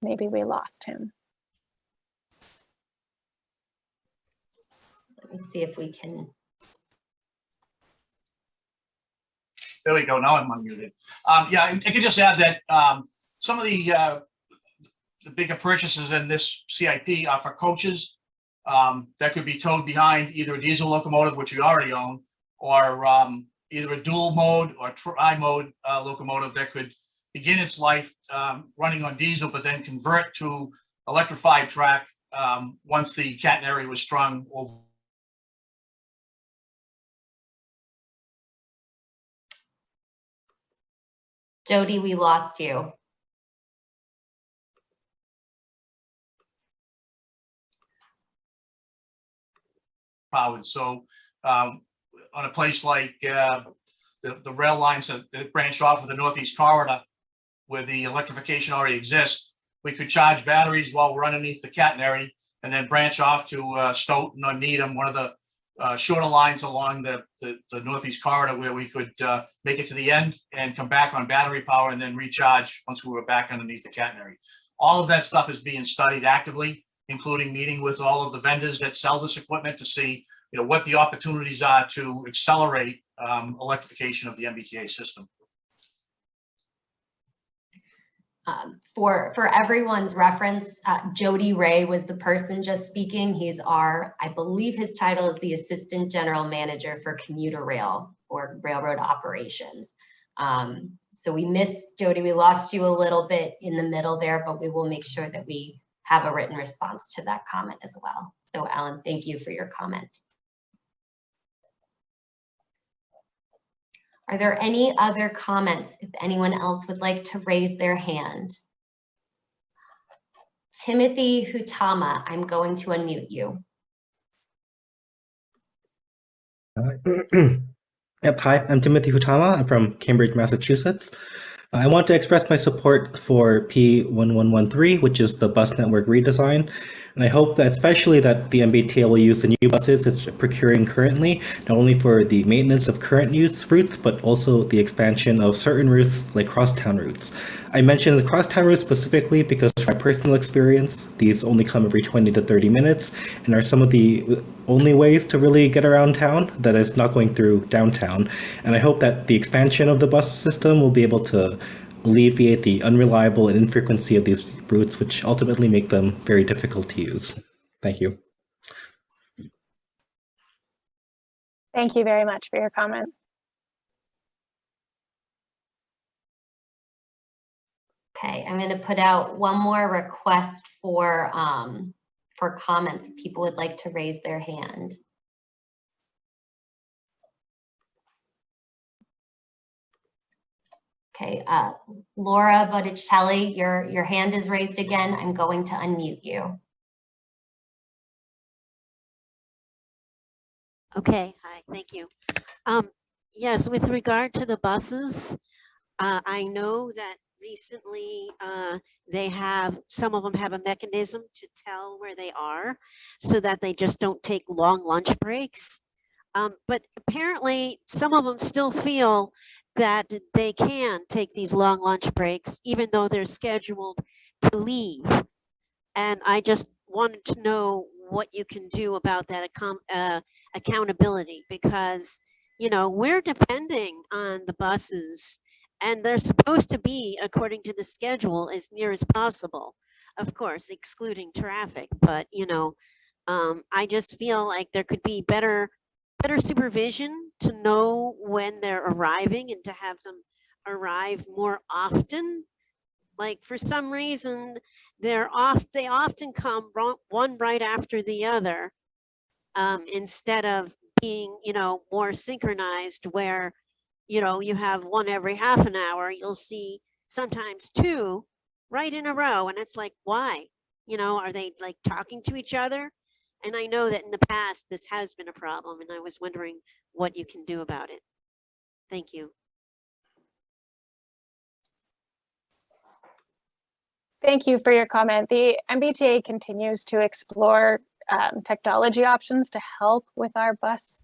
Maybe we lost him. Let me see if we can. There we go. Now I'm unmuted. Yeah, I could just add that some of the bigger purchases in this CIP are for coaches that could be towed behind either a diesel locomotive, which we already own, or either a dual mode or tri-mode locomotive that could begin its life running on diesel, but then convert to electrified track once the catenary was strung over. Jody, we lost you. Powered. So on a place like the rail lines that branch off of the Northeast Corridor, where the electrification already exists, we could charge batteries while we're underneath the catenary and then branch off to Stoughton or Needham, one of the shorter lines along the Northeast corridor where we could make it to the end and come back on battery power and then recharge once we were back underneath the catenary. All of that stuff is being studied actively, including meeting with all of the vendors that sell this equipment to see, what the opportunities are to accelerate electrification of the MBTA system. For everyone's reference, Jody Ray was the person just speaking. He's I believe his title is the Assistant General Manager for Commuter Rail or Railroad Operations. So we missed Jody. We lost you a little bit in the middle there, but we will make sure that we have a written response to that comment as well. So Alan, thank you for your comment. Are there any other comments if anyone else would like to raise their hand? Timothy Hutama, I'm going to unmute you. Yep, hi, I'm Timothy Hutama. I'm from Cambridge, Massachusetts. I want to express my support for P1113, which is the bus network redesign. And I hope that especially that the MBTA will use the new buses it's procuring currently, not only for the maintenance of current routes, but also the expansion of certain routes like crosstown routes. I mentioned the crosstown routes specifically because from my personal experience, these only come every 20 to 30 minutes and are some of the only ways to really get around town that is not going through downtown. And I hope that the expansion of the bus system will be able to alleviate the unreliable and infrequency of these routes, which ultimately make them very difficult to use. Thank you. Thank you very much for your comment. Okay, I'm going to put out one more request for comments if people would like to raise their hand. Okay, Laura Botticelli, your hand is raised again. I'm going to unmute you. Okay, hi, thank you. Yes, with regard to the buses, I know that recently some of them have a mechanism to tell where they are so that they just don't take long lunch breaks. But apparently some of them still feel that they can take these long lunch breaks even though they're scheduled to leave. And I just wanted to know what you can do about that accountability, because we're depending on the buses and they're supposed to be according to the schedule as near as possible, of course excluding traffic. But I just feel like there could be better supervision to know when they're arriving and to have them arrive more often. Like for some reason they often come one right after the other, instead of being more synchronized where you have one every half an hour. You'll see sometimes two right in a row, and it's like, why? Are they like talking to each other? And I know that in the past this has been a problem, and I was wondering what you can do about it. Thank you. Thank you for your comment. The MBTA continues to explore technology options to help with our bus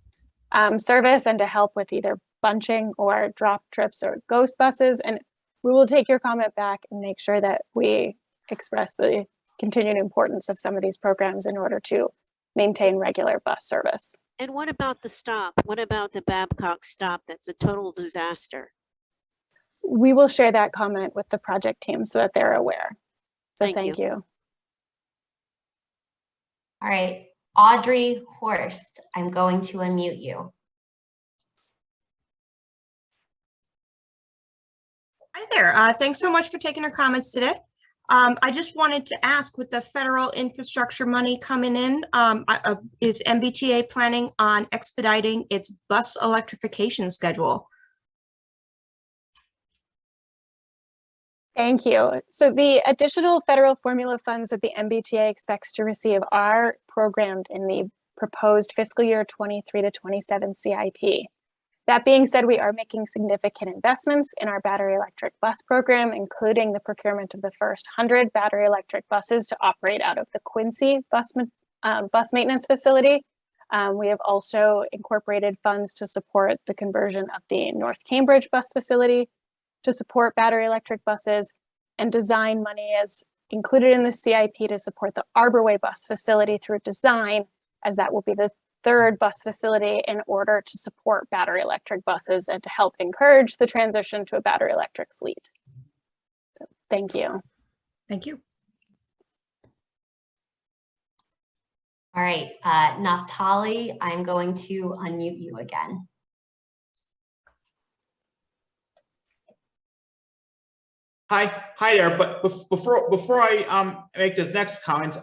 service and to help with either bunching or drop trips or ghost buses. And we will take your comment back and make sure that we express the continued importance of some of these programs in order to maintain regular bus service. And what about the stop? What about the Babcock stop? That's a total disaster. We will share that comment with the project team so that they're aware. So thank you. All right, Audrey Horst, I'm going to unmute you. Hi there. Thanks so much for taking our comments today. I just wanted to ask, with the federal infrastructure money coming in, is MBTA planning on expediting its bus electrification schedule? Thank you. So the additional federal formula funds that the MBTA expects to receive are programmed in the proposed fiscal year 23 to 27 CIP. That being said, we are making significant investments in our battery electric bus program, including the procurement of the first 100 battery electric buses to operate out of the Quincy bus maintenance facility. We have also incorporated funds to support the conversion of the North Cambridge bus facility to support battery electric buses, and design money is included in the CIP to support the Arborway bus facility through design, as that will be the third bus facility in order to support battery electric buses and to help encourage the transition to a battery electric fleet. So, thank you. Thank you. All right, Naftali, I'm going to unmute you again. Hi there. But before I make this next comment,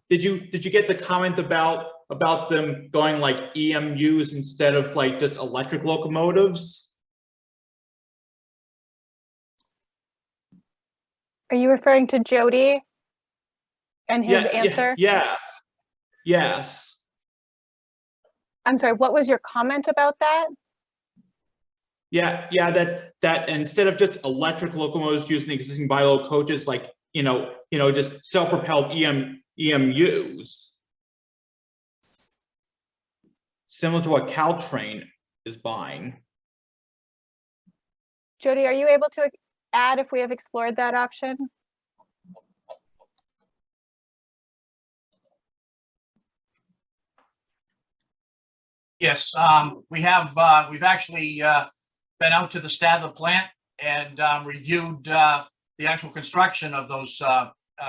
did you get the comment about them going like EMUs instead of like just electric locomotives? Are you referring to Jody and his answer? Yes. I'm sorry, what was your comment about that? Yeah, that instead of just electric locomotives using existing by-law coaches, like just self-propelled EMUs, similar to what Caltrain is buying. Jody, are you able to add if we have explored that option? Yes, we have. We've actually been out to the Stadler plant and reviewed the actual construction of those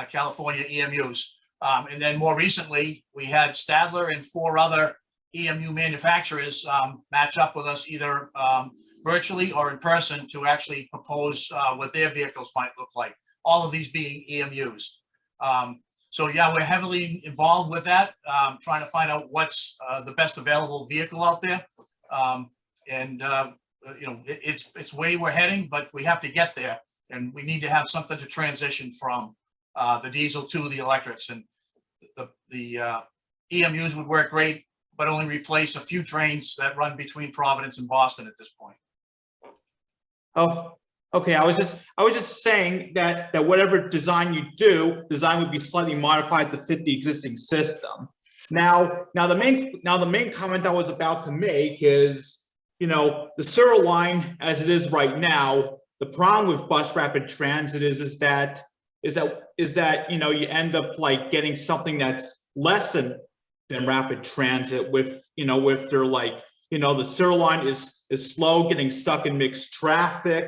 California EMUs. And then more recently, we had Stadler and 4 other EMU manufacturers match up with us either virtually or in person to actually propose what their vehicles might look like. All of these being EMUs. So yeah, we're heavily involved with that, trying to find out what's the best available vehicle out there. It's way we're heading, but we have to get there, and we need to have something to transition from the diesel to the electrics. And the EMUs would work great, but only replace a few trains that run between Providence and Boston at this point. Oh, okay. I was just saying that whatever design you do, design would be slightly modified to fit the existing system. Now the main comment I was about to make is, the Sewer line as it is right now, the problem with bus rapid transit is that you end up like getting something that's less than rapid transit with their like, the Sewer line is slow, getting stuck in mixed traffic.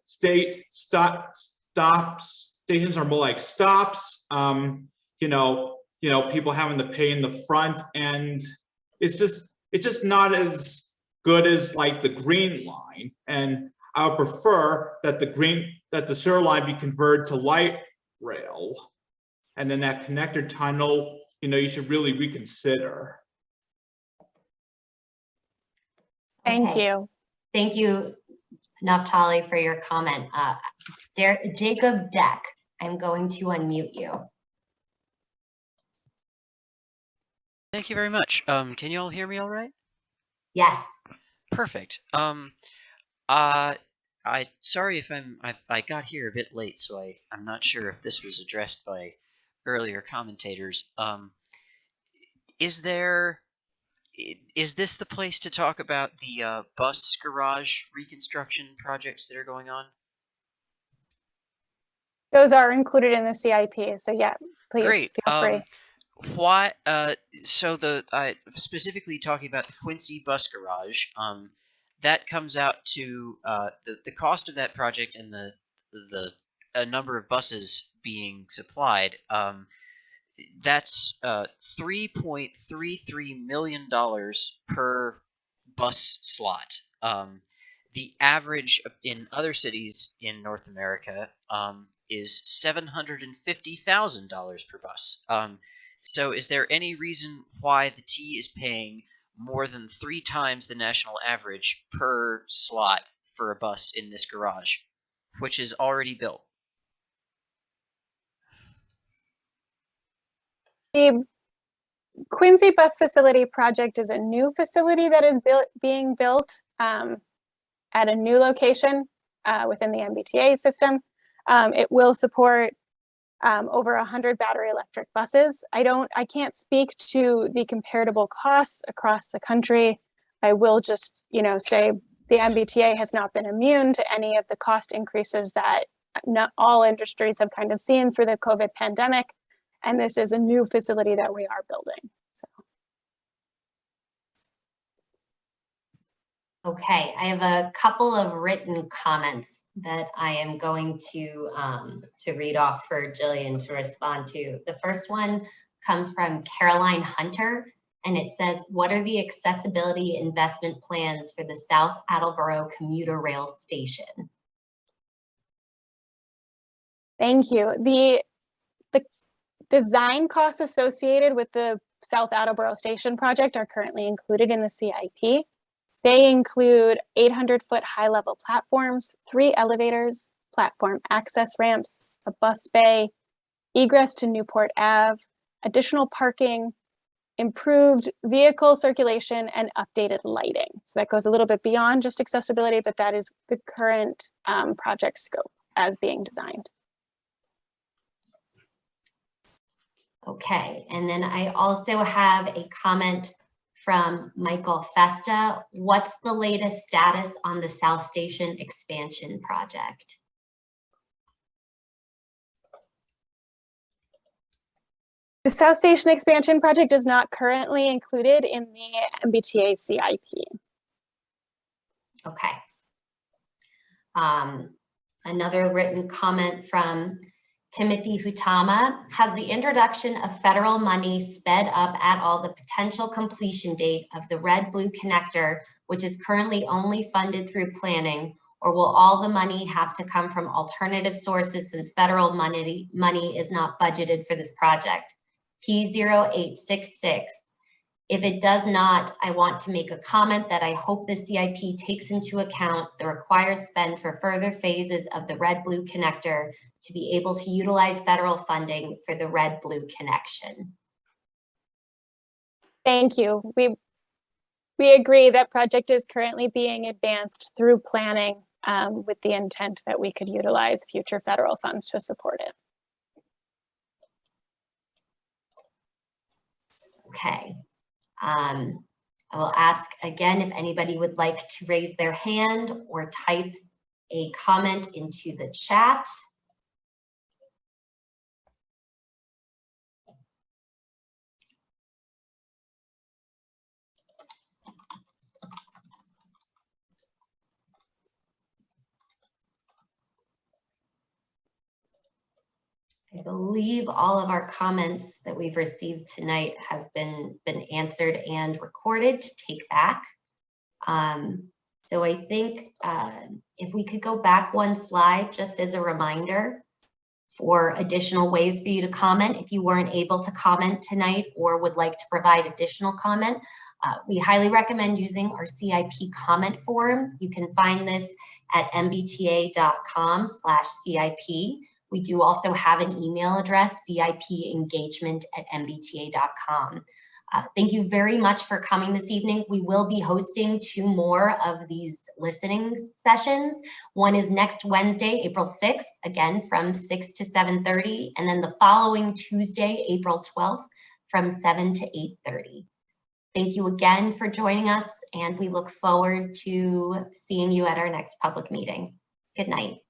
Stations are more like stops. People having to pay in the front, and it's just not as good as like the Green Line. And I would prefer that the Sewer line be converted to light rail, and then that connector tunnel, you should really reconsider. Thank you. Thank you, Naftali, for your comment. Jacob Deck, I'm going to unmute you. Thank you very much. Can you all hear me all right? Yes. Perfect. Sorry if I got here a bit late, so I'm not sure if this was addressed by earlier commentators. Is this the place to talk about the bus garage reconstruction projects that are going on? Those are included in the CIP, so yeah, please Great. feel free. Why? So specifically talking about the Quincy bus garage, that comes out to the cost of that project and the number of buses being supplied. That's $3.33 million per bus slot. The average in other cities in North America is $750,000 per bus. So is there any reason why the T is paying more than 3 times the national average per slot for a bus in this garage, which is already built? Quincy Bus Facility Project is a new facility that is being built at a new location within the MBTA system. It will support over 100 battery electric buses. I can't speak to the comparable costs across the country. I will just, say the MBTA has not been immune to any of the cost increases that not all industries have kind of seen through the COVID pandemic. And this is a new facility that we are building. So. Okay, I have a couple of written comments that I am going to read off for Jillian to respond to. The first one comes from Caroline Hunter, and it says, what are the accessibility investment plans for the South Attleboro commuter rail station? Thank you. The design costs associated with the South Attleboro Station project are currently included in the CIP. They include 800-foot high-level platforms, 3 elevators, platform access ramps, a bus bay, egress to Newport Ave, additional parking, improved vehicle circulation, and updated lighting. So that goes a little bit beyond just accessibility, but that is the current project scope as being designed. Okay, and then I also have a comment from Michael Festa. What's the latest status on the South Station expansion project? The South Station expansion project is not currently included in the MBTA CIP. Okay. Another written comment from Timothy Hutama. Has the introduction of federal money sped up at all the potential completion date of the red-blue connector, which is currently only funded through planning, or will all the money have to come from alternative sources since federal money is not budgeted for this project? P0866. If it does not, I want to make a comment that I hope the CIP takes into account the required spend for further phases of the red-blue connector to be able to utilize federal funding for the red-blue connection. Thank you. We agree that project is currently being advanced through planning with the intent that we could utilize future federal funds to support it. Okay. I will ask again if anybody would like to raise their hand or type a comment into the chat. I believe all of our comments that we've received tonight have been answered and recorded to take back. So I think if we could go back one slide, just as a reminder for additional ways for you to comment. If you weren't able to comment tonight or would like to provide additional comment, we highly recommend using our CIP comment form. You can find this at mbta.com/CIP. We do also have an email address, cipengagement@mbta.com. Thank you very much for coming this evening. We will be hosting 2 more of these listening sessions. One is next Wednesday, April 6th, again from 6 to 7:30, and then the following Tuesday, April 12th, from 7 to 8:30. Thank you again for joining us, and we look forward to seeing you at our next public meeting. Good night.